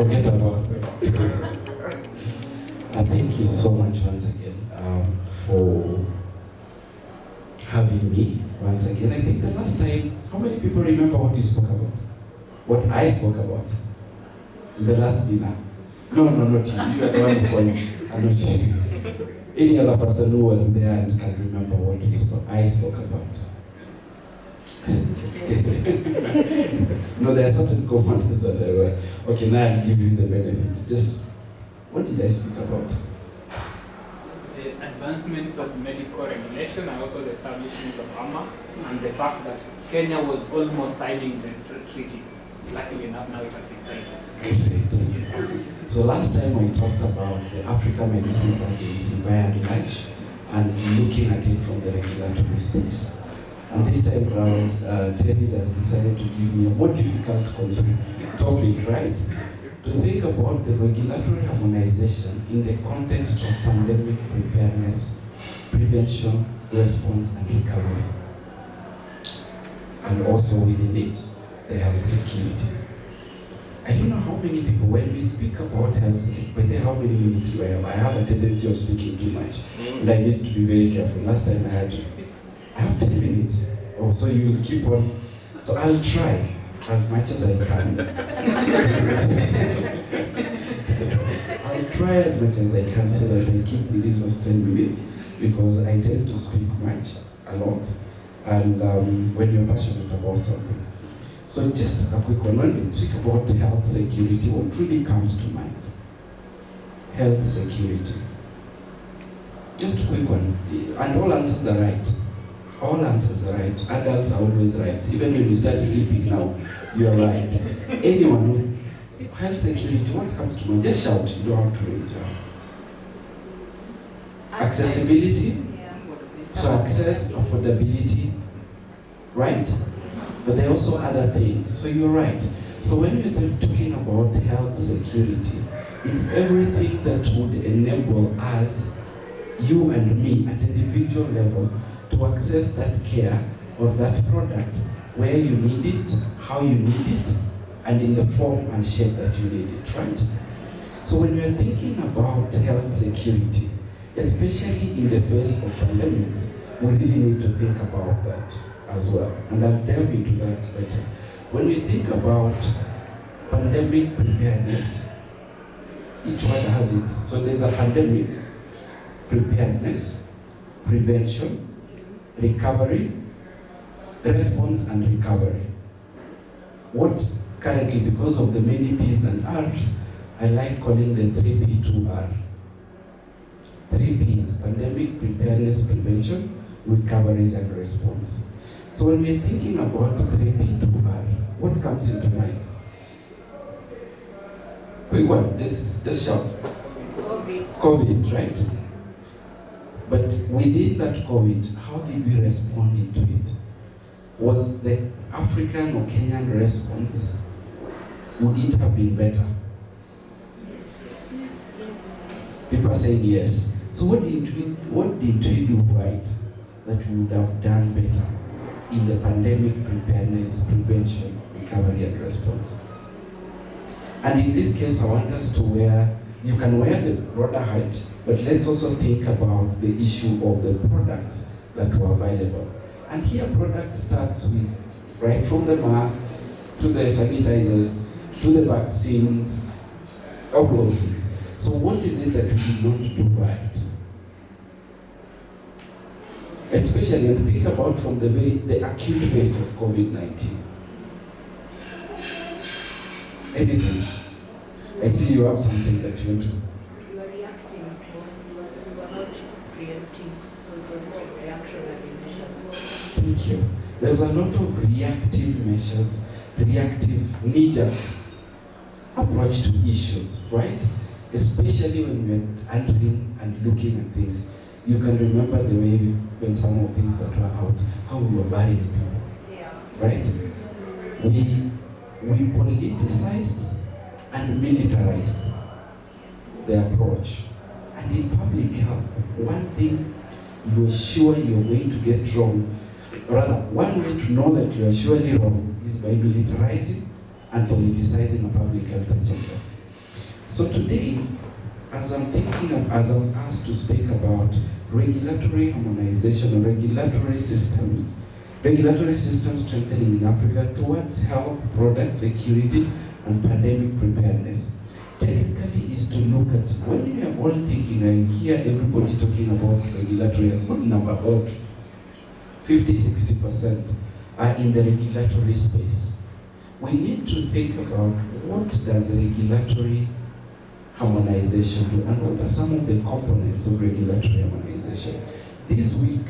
Forget about it. Thank you so much once again for having me once again. I think the last time, how many people remember what you spoke about? What I spoke about? The last dinner? No, not you. You are the one before me. I'm not you. Any other person who was there and can remember what I spoke about? No, there are certain components that I were. Okay, now I'll give you the benefits. Just, what did I speak about? The advancements of medical regulation and also the establishment of AMA, and the fact that Kenya was almost signing the treaty. Luckily enough, now it has been signed. Great. So last time we talked about the African Medicines Agency by and large, and looking at it from the regulatory space. And this time around, David has decided to give me a more difficult topic, right? To think about the regulatory harmonization in the context of pandemic preparedness, prevention, response, and recovery. And also within it, the health security. I don't know how many people, when we speak about health security, but how many minutes do I have? I have a tendency of speaking too much, and I need to be very careful. Last time I have 10 minutes. Oh, so you will keep on. So I'll try as much as I can. I'll try as much as I can so that I keep within those 10 minutes, because I tend to speak a lot, and when you're passionate about something. So just a quick one. When we speak about health security, what really comes to mind? Health security. Just a quick one. And all answers are right. All answers are right. Adults are always right. Even when you start sleeping now, you are right. Anyone, health security, what comes to mind? Just shout. You don't have to raise your hand. Accessibility. So access, affordability, right? But there are also other things. So you're right. So when you're talking about health security, it's everything that would enable us, you and me, at individual level, to access that care or that product where you need it, how you need it, and in the form and shape that you need it, right? So when you're thinking about health security, especially in the face of pandemics, we really need to think about that as well. And I'll delve into that later. When we think about pandemic preparedness, each one has it. So there's a pandemic, preparedness, prevention, recovery, response, and recovery. What currently, because of the many P's and R's, I like calling the 3P2R. 3 P's, pandemic, preparedness, prevention, recoveries, and response. So when we're thinking about 3P2R, what comes into mind? Quick one, just shout. COVID, right? But within that COVID, how did we respond into it? Was the African or Kenyan response, would it have been better? Yes. People saying yes. So what did we do right that we would have done better in the pandemic preparedness, prevention, recovery, and response? And in this case, I want us to you can wear the broader hat, but let's also think about the issue of the products that were available. And here product starts with, right from the masks, to the sanitizers, to the vaccines, all those things. So what is it that we did not do right? Especially, and think about from the acute phase of COVID-19. Anything? I see you have something that you want to. You are reacting, you are not preempting, so it was more reactionary measures. Thank you. There's a lot of reactive measures, reactive knee-jerk approach to issues, right? Especially when we're handling and looking at things. You can remember the way when some of things that were out, how we were burying people, right? We politicized and militarized the approach. And in public health, one thing you are sure you're going to get wrong, rather, one way to know that you are surely wrong is by militarizing and politicizing a public health agenda. So today, as I'm asked to speak about regulatory harmonization or regulatory systems strengthening in Africa towards health, product security, and pandemic preparedness, technically is to look at, when we are all thinking, I hear everybody talking about regulatory, a good number, about 50-60% are in the regulatory space. We need to think about what does regulatory harmonization do, and what are some of the components of regulatory harmonization. This week,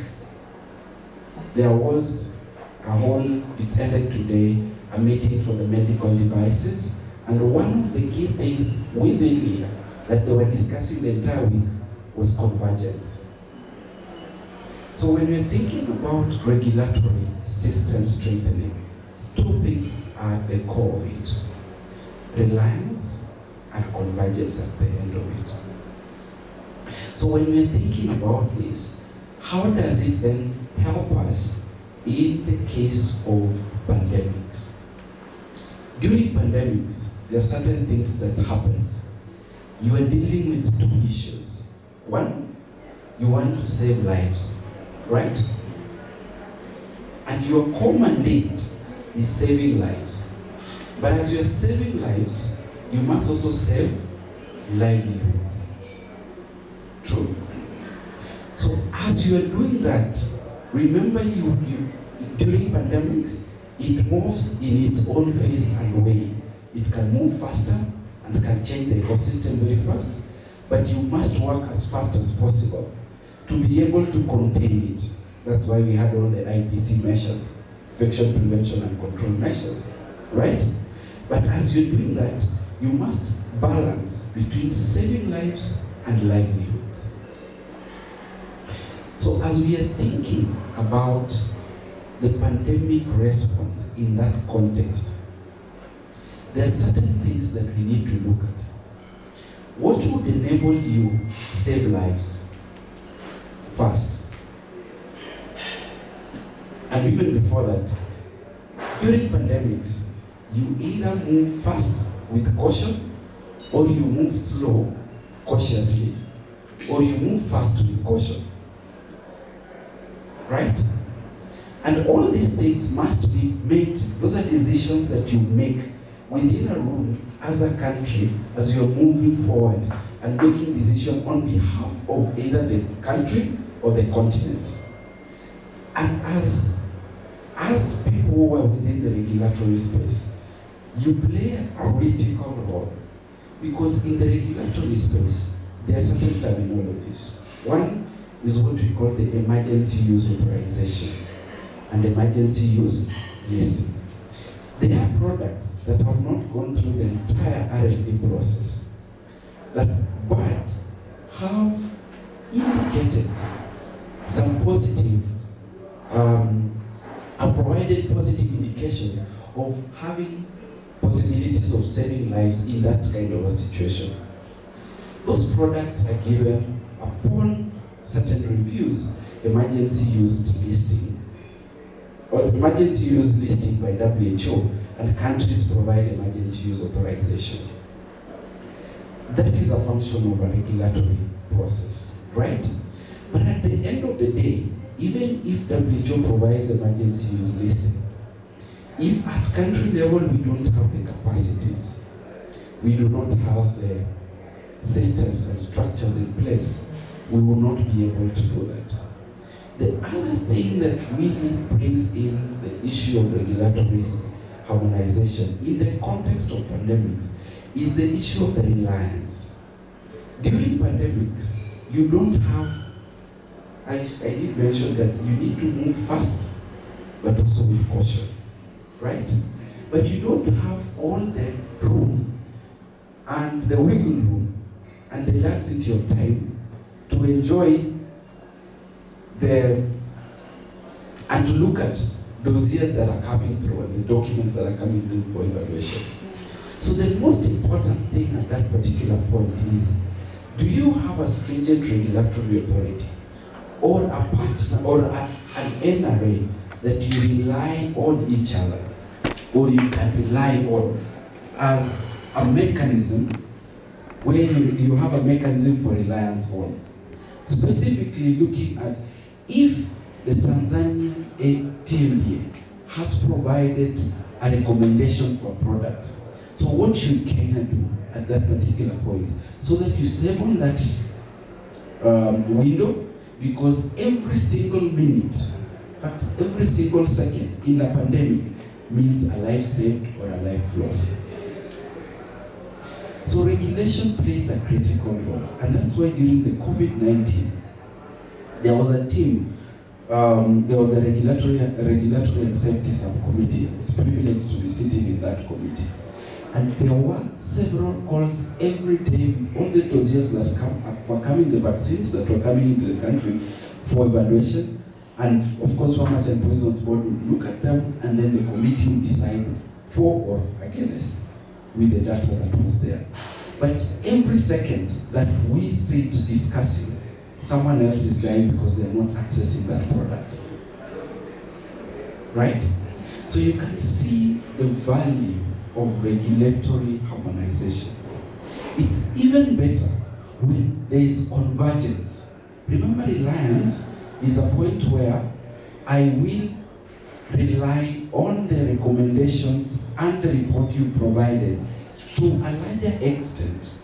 there was it ended today, a meeting for the medical devices, and one of the key things within here that they were discussing the entire week was convergence. So when we're thinking about regulatory system strengthening, two things are at the core of it: reliance and convergence at the end of it. So when we're thinking about this, how does it then help us in the case of pandemics? During pandemics, there are certain things that happens. You are dealing with two issues. One, you want to save lives, right? And your core mandate is saving lives. But as you're saving lives, you must also save livelihoods. True. So as you are doing that, remember you during pandemics, it moves in its own phase and way. It can move faster and can change the ecosystem very fast, but you must work as fast as possible to be able to contain it. That's why we had all the IPC measures, infection prevention and control measures, right? But as you're doing that, you must balance between saving lives and livelihoods. So as we are thinking about the pandemic response in that context, there are certain things that we need to look at. What would enable you save lives first? And even before that, during pandemics, you either move fast with caution, or you move slow, cautiously, or you move fast with caution. Right? And all these things must be made, those are decisions that you make within a room as a country, as you're moving forward and making decisions on behalf of either the country or the continent. And as people who are within the regulatory space, you play a critical role, because in the regulatory space, there are certain terminologies. One is what we call the emergency use authorization and emergency use listing. They are products that have not gone through the entire R&D process, but have indicated some positive, have provided positive indications of having possibilities of saving lives in that kind of a situation. Those products are given upon certain reviews, emergency use listing, or emergency use listing by WHO, and countries provide emergency use authorization. That is a function of a regulatory process, right? But at the end of the day, even if WHO provides emergency use listing, if at country level we don't have the capacities, we do not have the systems and structures in place, we will not be able to do that. The other thing that really brings in the issue of regulatory harmonization in the context of pandemics is the issue of the reliance. During pandemics, you don't have, I did mention that you need to move fast, but also with caution, right? But you don't have all the room and the wiggle room and the laxity of time to enjoy and to look at dossiers that are coming through and the documents that are coming through for evaluation. So the most important thing at that particular point is, do you have a stringent regulatory authority or a partner or an NRA that you rely on each other, or you can rely on as a mechanism where you have a mechanism for reliance on. Specifically looking at if the Tanzanian TMDA has provided a recommendation for a product. So what should Kenya do at that particular point? So that you save on that window, because every single minute, in fact, every single second in a pandemic means a life saved or a life lost. So regulation plays a critical role, and that's why during the COVID-19, there was a team, there was a regulatory and safety subcommittee. I was privileged to be sitting in that committee. And there were several calls every day with all the dossiers that were coming, the vaccines that were coming into the country for evaluation. And of course, Pharmacy and Poisons Board would look at them, and then the committee would decide for or against with the data that was there. But every second that we sit discussing, someone else is dying because they're not accessing that product. Right? So you can see the value of regulatory harmonization. It's even better when there is convergence. Remember, reliance is a point where I will rely on the recommendations and the report you've provided to a larger extent.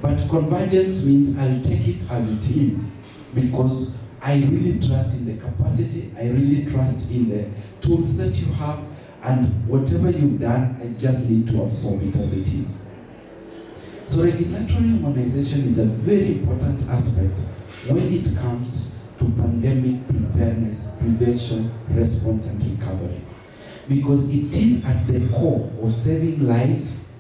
But convergence means I'll take it as it is, because I really trust in the capacity, I really trust in the tools that you have, and whatever you've done, I just need to absorb it as it is. So regulatory harmonization is a very important aspect when it comes to pandemic preparedness, prevention, response, and recovery. Because it is at the core of saving lives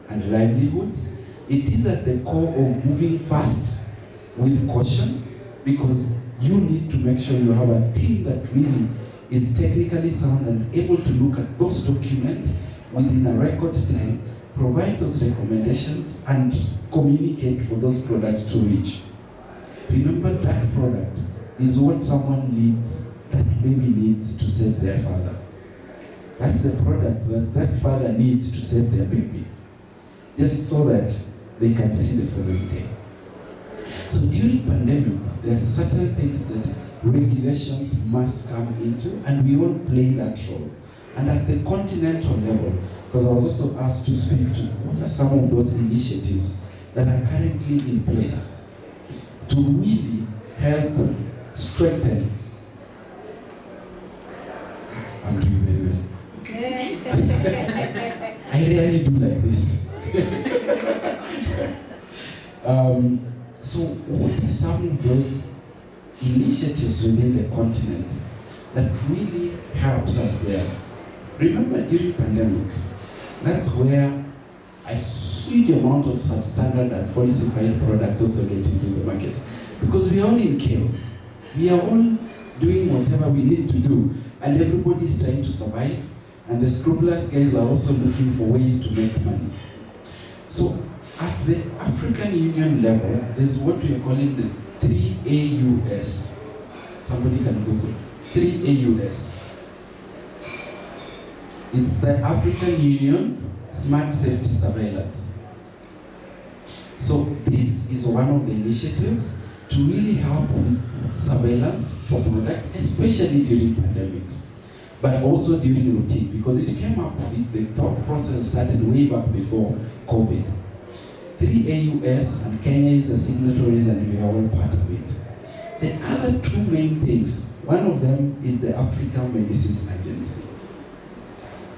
and livelihoods. It is at the core of moving fast with caution, because you need to make sure you have a team that really is technically sound and able to look at those documents within a record time, provide those recommendations, and communicate for those products to reach. Remember, that product is what someone needs, that baby needs to save their father. That's the product that that father needs to save their baby, just so that they can see the following day. So during pandemics, there are certain things that regulations must come into, and we all play that role. And at the continental level, because I was also asked to speak to what are some of those initiatives that are currently in place to really help strengthen. I'm doing very well. I really do like this. So what are some of those initiatives within the continent that really helps us there? Remember, during pandemics, that's where a huge amount of substandard and falsified products also get into the market. Because we are all in chaos. We are all doing whatever we need to do, and everybody is trying to survive, and the scrupulous guys are also looking for ways to make money. So at the African Union level, there's what we are calling the 3AUS. Somebody can Google 3AUS. It's the African Union Smart Safety Surveillance. So this is one of the initiatives to really help with surveillance for products, especially during pandemics, but also during routine, because it came up with the thought process started way back before COVID. 3AUS, and Kenya is a signatory, and we are all part of it. The other two main things, one of them is the African Medicines Agency.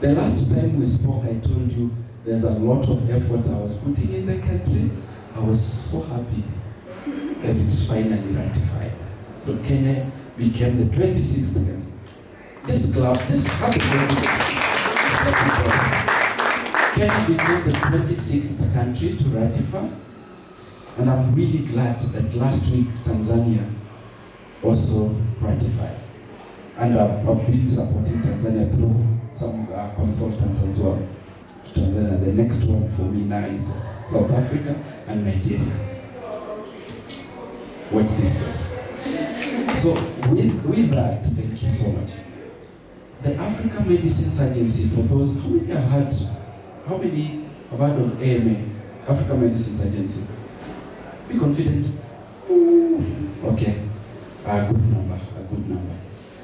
The last time we spoke, I told you there's a lot of effort I was putting in the country. I was so happy that it's finally ratified. So Kenya became the 26th country. Just clap, just happy. Kenya became the 26th country to ratify, and I'm really glad that last week Tanzania also ratified. And I've been supporting Tanzania through some consultant as well to Tanzania. The next one for me now is South Africa and Nigeria. Watch this space. So with that, thank you so much. The African Medicines Agency, for those, how many have heard of AMA, African Medicines Agency. Be confident. Ooh. Okay. A good number.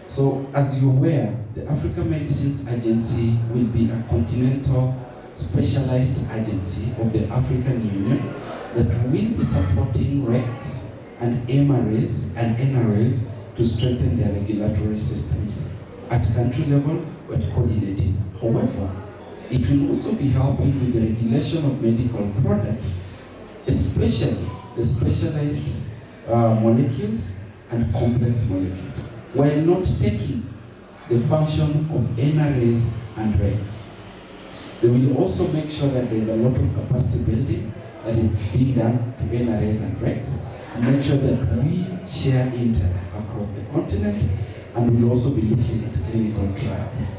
So, as you're aware, the African Medicines Agency will be a continental specialized agency of the African Union that will be supporting RECs and MRAs and NRAs to strengthen their regulatory systems at country level, but coordinating. However, it will also be helping with the regulation of medical products, especially the specialized molecules and complex molecules, while not taking the function of NRAs and RECs. They will also make sure that there's a lot of capacity building that is being done to NRAs and RECs, and make sure that we share intel across the continent, and we'll also be looking at clinical trials.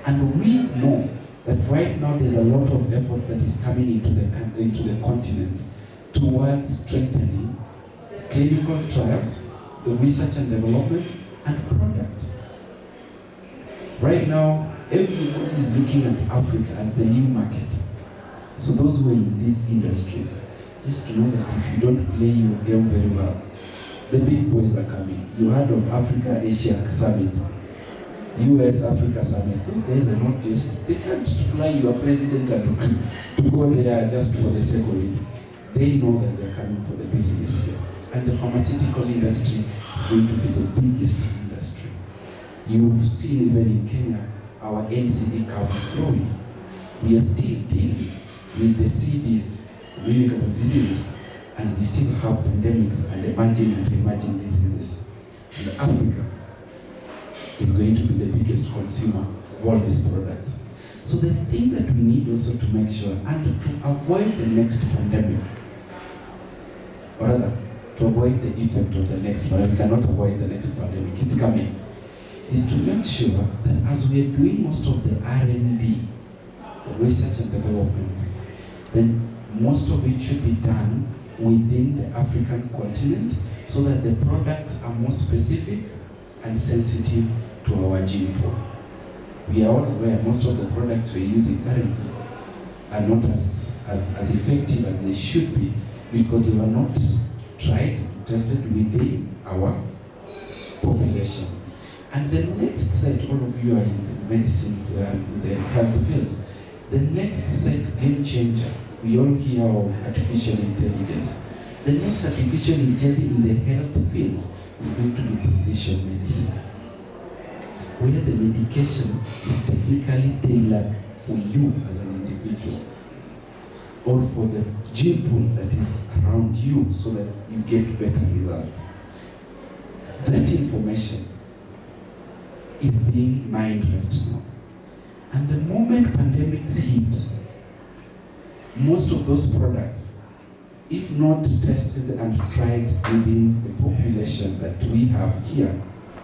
And we know that right now there's a lot of effort that is coming into the continent towards strengthening clinical trials, the research and development, and product. Right now, everybody is looking at Africa as the new market. So those who are in these industries, just to know that if you don't play your game very well, the big boys are coming. You heard of Africa Asia Summit, US Africa Summit. Those guys are not just, they can't fly your president and to go there just for the sake of it. They know that they're coming for the business here. And the pharmaceutical industry is going to be the biggest industry. You've seen even in Kenya, our NCD curve is growing. We are still dealing with the CDs, communicable diseases, and we still have pandemics and emerging and emerging diseases. And Africa is going to be the biggest consumer of all these products. So the thing that we need also to make sure, and to avoid the next pandemic, or rather, to avoid the effect of the next pandemic, we cannot avoid the next pandemic, it's coming, is to make sure that as we are doing most of the R&D, the research and development, then most of it should be done within the African continent so that the products are more specific and sensitive to our Johnpaul. We are all aware most of the products we're using currently are not as effective as they should be because they were not tried, tested within our population. And the next set, all of you are in the medicines, the health field, the next set game changer, we all hear of artificial intelligence. The next artificial intelligence in the health field is going to be precision medicine, where the medication is technically tailored for you as an individual, or for the Johnpaul that is around you so that you get better results. That information is being mined right now. And the moment pandemics hit, most of those products, if not tested and tried within the population that we have here,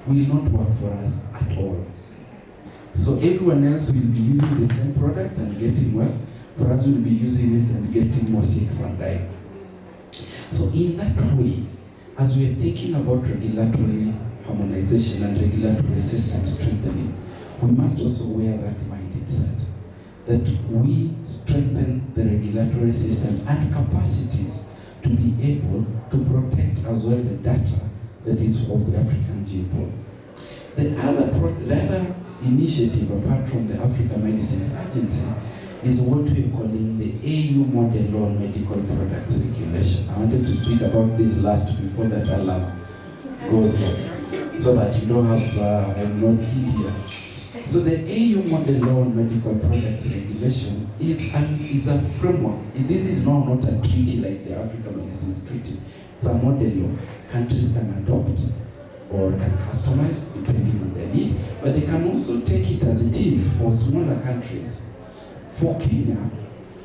will not work for us at all. So everyone else will be using the same product and getting well. For us, we'll be using it and getting more sick and dying. So in that way, as we are thinking about regulatory harmonization and regulatory system strengthening, we must also wear that mindset, that we strengthen the regulatory system and capacities to be able to protect as well the data that is of the African Johnpaul. The other initiative apart from the African Medicines Agency is what we are calling the AU Model on Medical Products Regulation. I wanted to speak about this last before that alarm goes off, so that you don't have, I'm not here. So the AU Model Law on Medical Products Regulation is a framework. This is not a treaty like the African Medicines Treaty. It's a model law. Countries can adopt or can customize depending on their need, but they can also take it as it is for smaller countries. For Kenya,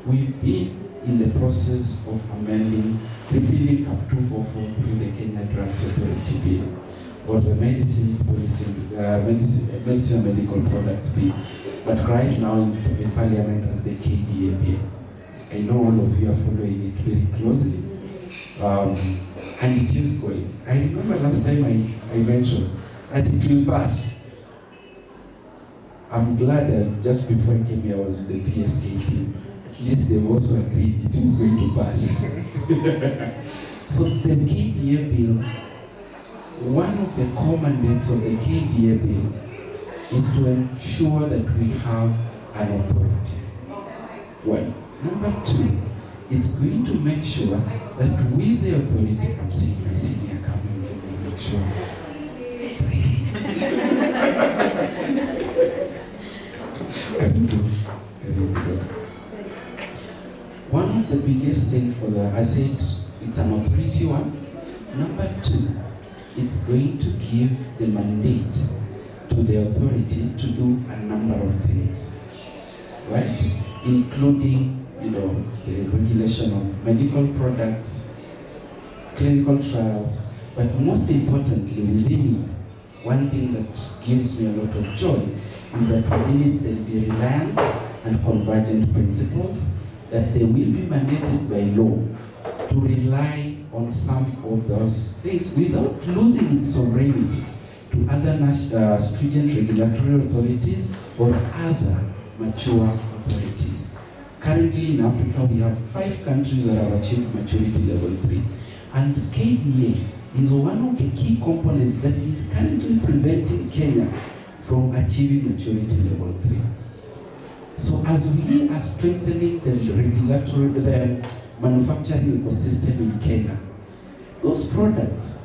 we've been in the process of amending, repealing Cap 244 through the Kenya Drugs Authority Bill, or the medicines policy, medicine and medical products bill, but right now in Parliament as the KDA bill. I know all of you are following it very closely, and it is going. I remember last time I mentioned that it will pass. I'm glad that just before I came here I was with the PSK team. at least they've also agreed it is going to pass. So the KDA bill, one of the core mandates of the KDA bill is to ensure that we have an authority. One. Number two, it's going to make sure that with the authority, I'm seeing my senior coming, let me make sure. One of the biggest things for I said it's an authority one. Number two, it's going to give the mandate to the authority to do a number of things, right? Including, the regulation of medical products, clinical trials, but most importantly within it, one thing that gives me a lot of joy is that within it there will be reliance and convergent principles, that they will be mandated by law to rely on some of those things without losing its sovereignty to other stringent regulatory authorities or other mature authorities. Currently in Africa, we have 5 countries that have achieved maturity level 3. And KDA is one of the key components that is currently preventing Kenya from achieving maturity level 3. So as we are strengthening the manufacturing ecosystem in Kenya, those products,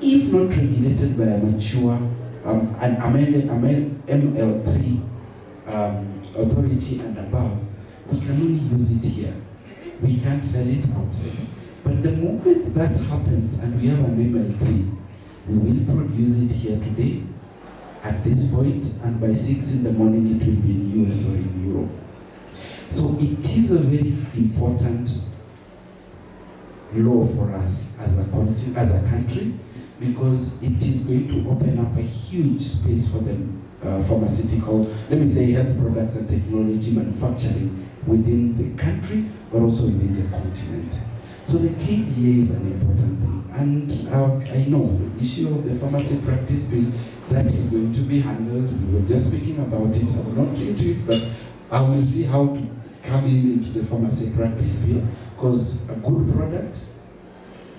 if not regulated by a mature ML3 authority and above, we can only use it here. We can't sell it outside. But the moment that happens and we have an ML3, we will produce it here today at this point, and by 6 in the morning it will be in US or in Europe. So it is a very important law for us as a country, because it is going to open up a huge space for them pharmaceutical, let me say health products and technology manufacturing within the country, but also within the continent. So the KDA is an important thing. And I know the issue of the pharmacy practice bill, that is going to be handled. We were just speaking about it. I will not get into it, but I will see how to come into the pharmacy practice bill, because a good product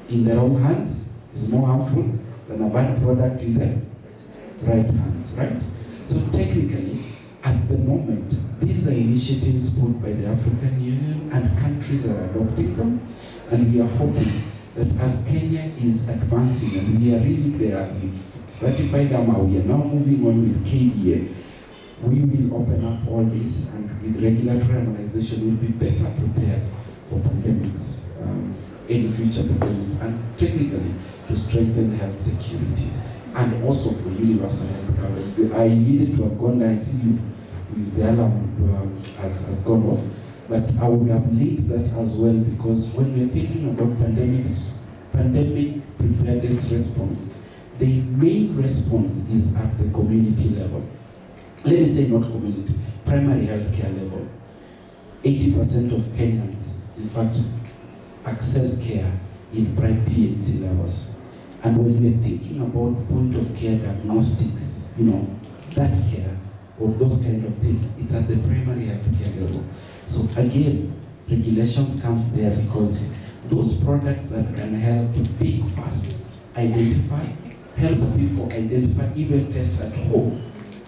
in the wrong hands is more harmful than a bad product in the right hands, right? So technically, at the moment, these are initiatives put by the African Union and countries are adopting them, and we are hoping that as Kenya is advancing and we are really there, we've ratified AMA, we are now moving on with KDA, we will open up all this, and with regulatory harmonization we'll be better prepared for pandemics, any future pandemics, and technically to strengthen health securities, and also for universal health coverage. I needed to have gone there. I see you, the alarm has gone off, but I would have linked that as well, because when we're thinking about pandemic preparedness response, the main response is at the community level. Let me say not community, primary healthcare level. 80% of Kenyans, in fact, access care in PHC levels. And when we're thinking about point of care diagnostics, that care or those kind of things, it's at the primary healthcare level. So again, regulations comes there, because those products that can help pick fast, identify, help people identify, even test at home,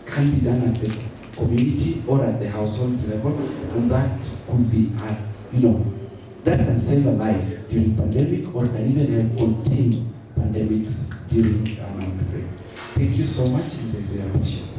can be done at the community or at the household level, and that could be at, that can save a life during pandemic, or can even help contain pandemics during an outbreak. Thank you so much, and I really appreciate it.